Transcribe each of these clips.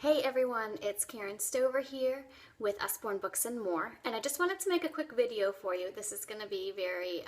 Hey everyone, it's Karen Stover here with Usborne Books and More, and I just wanted to make a quick video for you. This is going to be very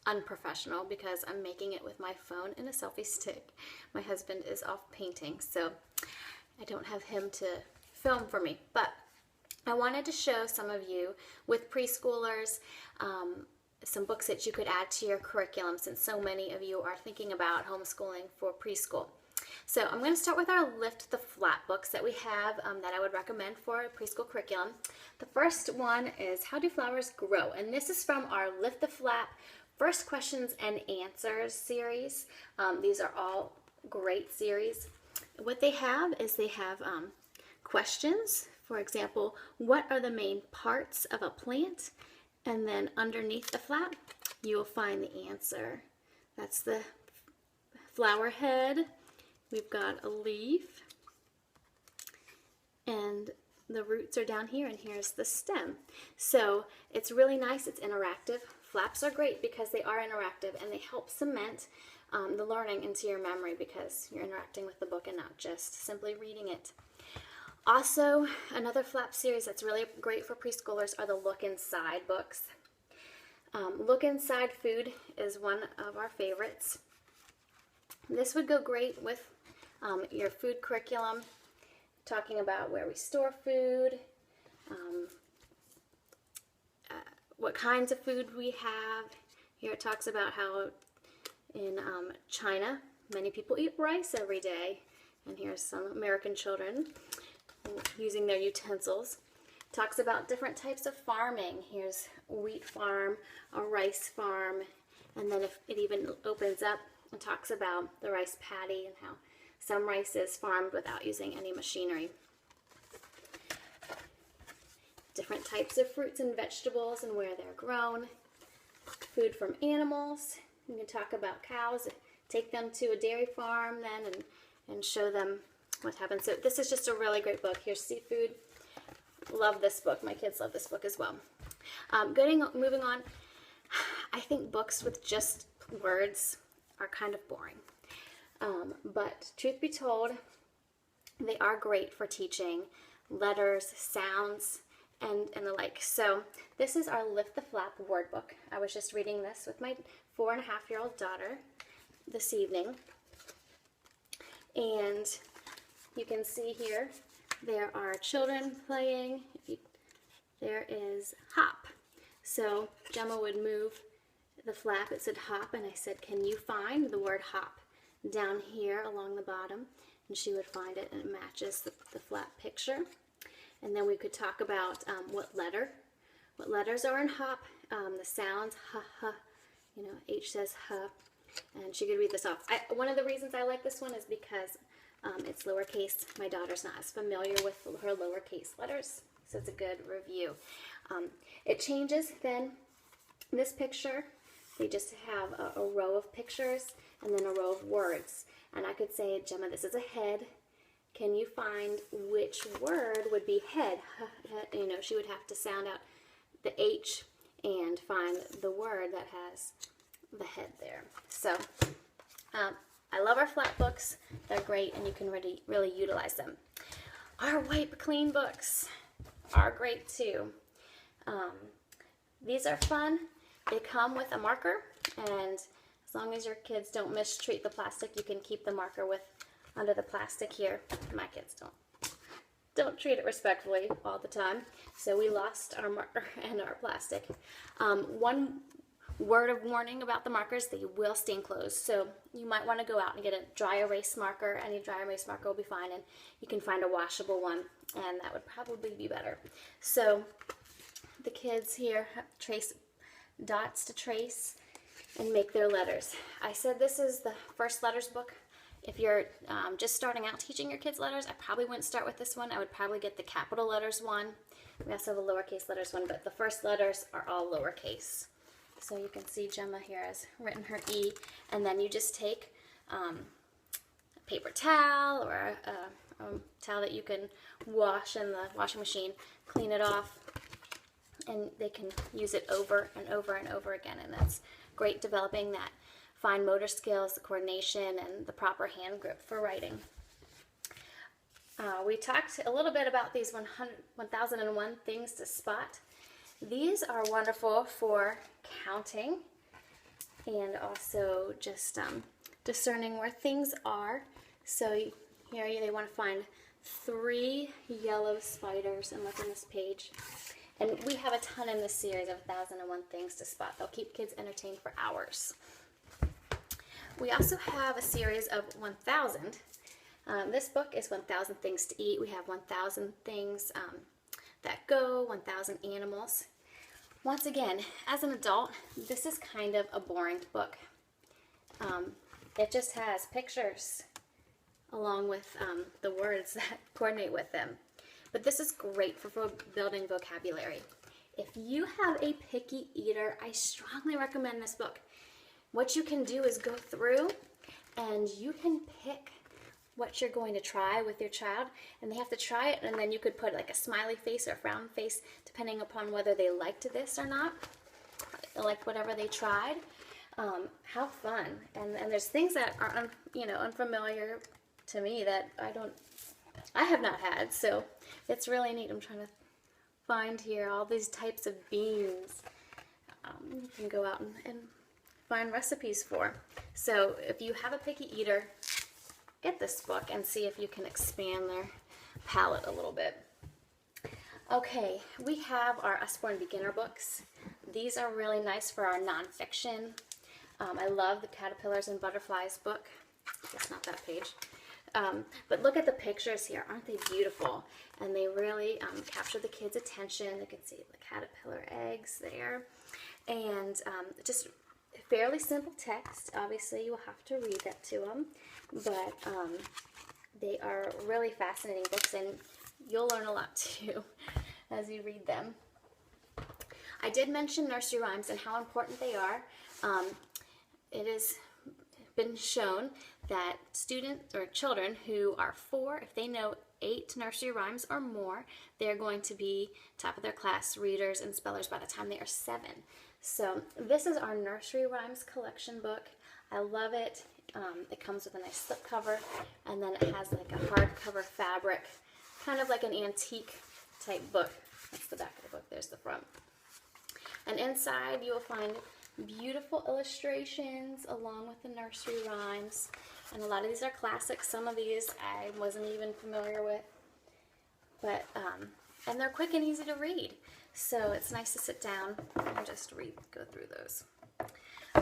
unprofessional because I'm making it with my phone and a selfie stick. My husband is off painting, so I don't have him to film for me, but I wanted to show some of you with preschoolers some books that you could add to your curriculum since so many of you are thinking about homeschooling for preschool. So I'm going to start with our Lift the Flap books that we have that I would recommend for a preschool curriculum. The first one is How Do Flowers Grow? And this is from our Lift the Flap First Questions and Answers series. These are all great series. What they have is they have questions. For example, what are the main parts of a plant? And then underneath the flap, you will find the answer. That's the flower head. We've got a leaf, and the roots are down here, and here's the stem. So it's really nice. It's interactive. Flaps are great because they are interactive, and they help cement the learning into your memory because you're interacting with the book and not just simply reading it. Also, another flap series that's really great for preschoolers are the Look Inside books. Look Inside Food is one of our favorites. This would go great with your food curriculum, talking about where we store food, what kinds of food we have. Here it talks about how in China, many people eat rice every day. And here's some American children using their utensils. Talks about different types of farming. Here's a wheat farm, a rice farm, and then if it even opens up and talks about the rice paddy and how some rice is farmed without using any machinery. Different types of fruits and vegetables and where they're grown. Food from animals. You can talk about cows, take them to a dairy farm then and show them what happens. So this is just a really great book. Here's seafood. Love this book. My kids love this book as well. Moving on, I think books with just words are kind of boring. But truth be told, they are great for teaching letters, sounds, and the like. So this is our Lift the Flap word book. I was just reading this with my 4.5-year-old daughter this evening. And you can see here, there are children playing. There is hop. So Gemma would move the flap. It said hop, and I said, can you find the word hop down here along the bottom? And she would find it, and it matches the flap picture. And then we could talk about what letters are in hop, the sounds, ha, ha, H says ha, and she could read this off. One of the reasons I like this one is because it's lowercase. My daughter's not as familiar with her lowercase letters, so it's a good review. It changes then. This picture, they just have a row of pictures and then a row of words. And I could say, Gemma, this is a head. Can you find which word would be head? She would have to sound out the H and find the word that has the head there. So I love our flat books. They're great, and you can really utilize them. Our Wipe Clean books are great too. These are fun. They come with a marker, and as long as your kids don't mistreat the plastic, you can keep the marker under the plastic here. My kids don't treat it respectfully all the time, so we lost our marker and our plastic. One word of warning about the markers: they will stain clothes, so you might want to go out and get a dry erase marker. Any dry erase marker will be fine, and you can find a washable one, and that would probably be better. So the kids here have dots to trace and make their letters. I said this is the first letters book. If you're just starting out teaching your kids letters, I probably wouldn't start with this one. I would probably get the capital letters one. We also have a lowercase letters one, but the first letters are all lowercase. So you can see Gemma here has written her E, and then you just take a paper towel or a towel that you can wash in the washing machine, clean it off, and they can use it over and over and over again, and that's great developing that fine motor skills, the coordination, and the proper hand grip for writing. We talked a little bit about these 1001 things to spot. These are wonderful for counting and also just discerning where things are. So here they want to find 3 yellow spiders and look on this page. And we have a ton in this series of 1001 things to spot. They'll keep kids entertained for hours. We also have a series of 1000. This book is 1000 things to eat. We have 1000 things that go, 1000 animals. Once again, as an adult, this is kind of a boring book. It just has pictures along with the words that coordinate with them. But this is great for building vocabulary. If you have a picky eater, I strongly recommend this book. What you can do is go through and you can pick what you're going to try with your child, and they have to try it, and then you could put like a smiley face or a frown face depending upon whether they liked this or not, like whatever they tried. How fun. And there's things that are unfamiliar to me that I have not had, so it's really neat. I'm trying to find here all these types of beans you can go out and find recipes for. So if you have a picky eater, get this book and see if you can expand their palette a little bit. Okay, we have our Usborne beginner books. These are really nice for our nonfiction. I love the Caterpillars and Butterflies book. It's not that page. But look at the pictures here. Aren't they beautiful? And they really capture the kids' attention. You can see the caterpillar eggs there. And just fairly simple text. Obviously, you will have to read that to them. But they are really fascinating books, and you'll learn a lot too as you read them. I did mention nursery rhymes and how important they are. It has been shown that students or children who are 4, if they know 8 nursery rhymes or more, they're going to be top of their class readers and spellers by the time they are 7. So this is our nursery rhymes collection book. I love it. It comes with a nice slipcover, and then it has like a hardcover fabric, kind of like an antique type book. That's the back of the book. There's the front. And inside you will find beautiful illustrations along with the nursery rhymes. And a lot of these are classics. Some of these I wasn't even familiar with. But and they're quick and easy to read. So it's nice to sit down and just go through those.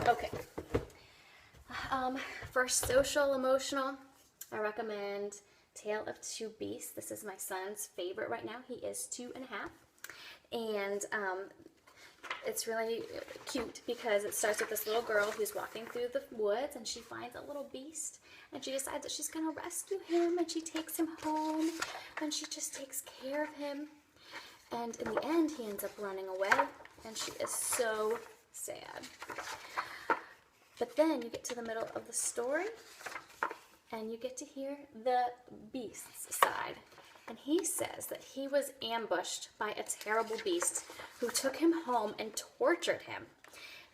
Okay. For social emotional, I recommend Tale of Two Beasts. This is my son's favorite right now. He is 2 1/2. And it's really cute because it starts with this little girl who's walking through the woods, and she finds a little beast, and she decides that she's going to rescue him, and she takes him home, and she just takes care of him. And in the end, he ends up running away, and she is so sad. But then you get to the middle of the story, and you get to hear the beast's side. And he says that he was ambushed by a terrible beast who took him home and tortured him.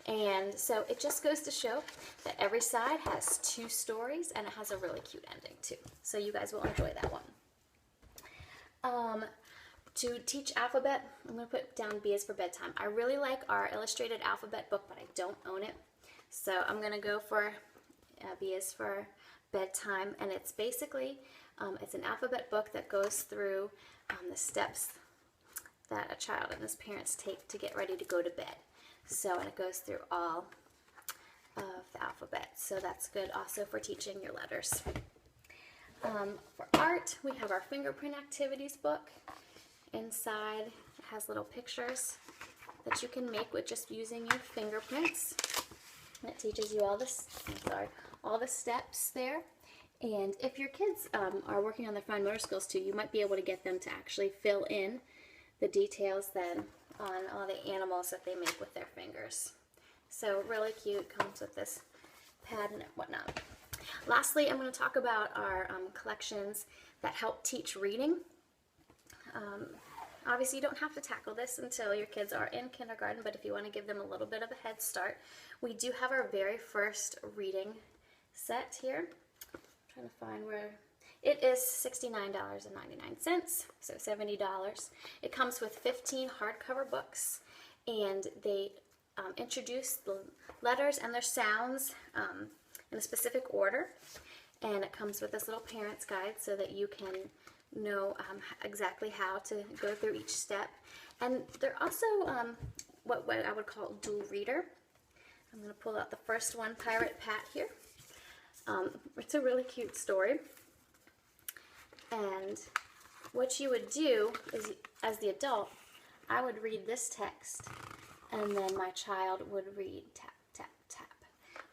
And so it just goes to show that every side has 2 stories, and it has a really cute ending too. So you guys will enjoy that one. To teach alphabet, I'm going to put down B is for bedtime. I really like our illustrated alphabet book, but I don't own it. So I'm going to go for B is for bedtime, and it's basically it's an alphabet book that goes through the steps that a child and his parents take to get ready to go to bed. So, and it goes through all of the alphabet. So that's good also for teaching your letters. For art, we have our fingerprint activities book. Inside, it has little pictures that you can make with just using your fingerprints. It teaches you all the steps there. And if your kids are working on their fine motor skills too, you might be able to get them to actually fill in the details then on all the animals that they make with their fingers. So really cute, comes with this pad and whatnot. Lastly, I'm going to talk about our collections that help teach reading. Obviously, you don't have to tackle this until your kids are in kindergarten, but if you want to give them a little bit of a head start, we do have our very first reading set here. I'm trying to find where, It is $69.99, so $70. It comes with 15 hardcover books, and they introduce the letters and their sounds in a specific order. And it comes with this little parent's guide so that you can know exactly how to go through each step. And they're also what I would call dual reader. I'm going to pull out the first one, Pirate Pat, here. It's a really cute story. And what you would do is, as the adult, I would read this text, and then my child would read tap, tap, tap.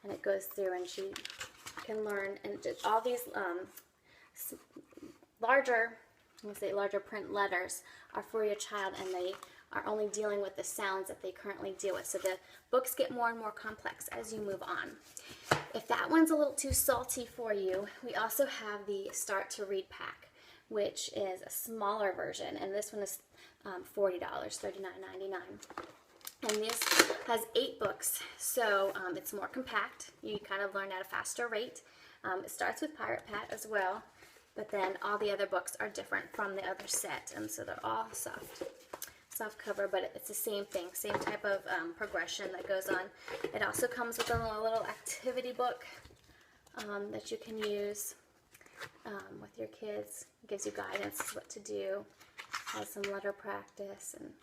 And it goes through, and she can learn, and all these larger print letters are for your child, and they are only dealing with the sounds that they currently deal with. So the books get more and more complex as you move on. If that one's a little too salty for you, we also have the Start to Read pack, which is a smaller version, and this one is $40, $39.99. And this has 8 books, so it's more compact. You kind of learn at a faster rate. It starts with Pirate Pat as well, but then all the other books are different from the other set, and so they're all soft cover, but it's the same thing, same type of progression that goes on. It also comes with a little activity book that you can use with your kids. It gives you guidance what to do. Has some letter practice and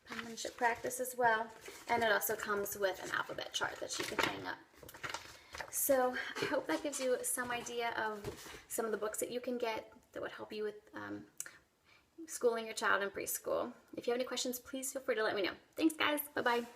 penmanship practice as well. And it also comes with an alphabet chart that you can hang up. So I hope that gives you some idea of some of the books that you can get that would help you with schooling your child in preschool. If you have any questions, please feel free to let me know. Thanks, guys. Bye-bye.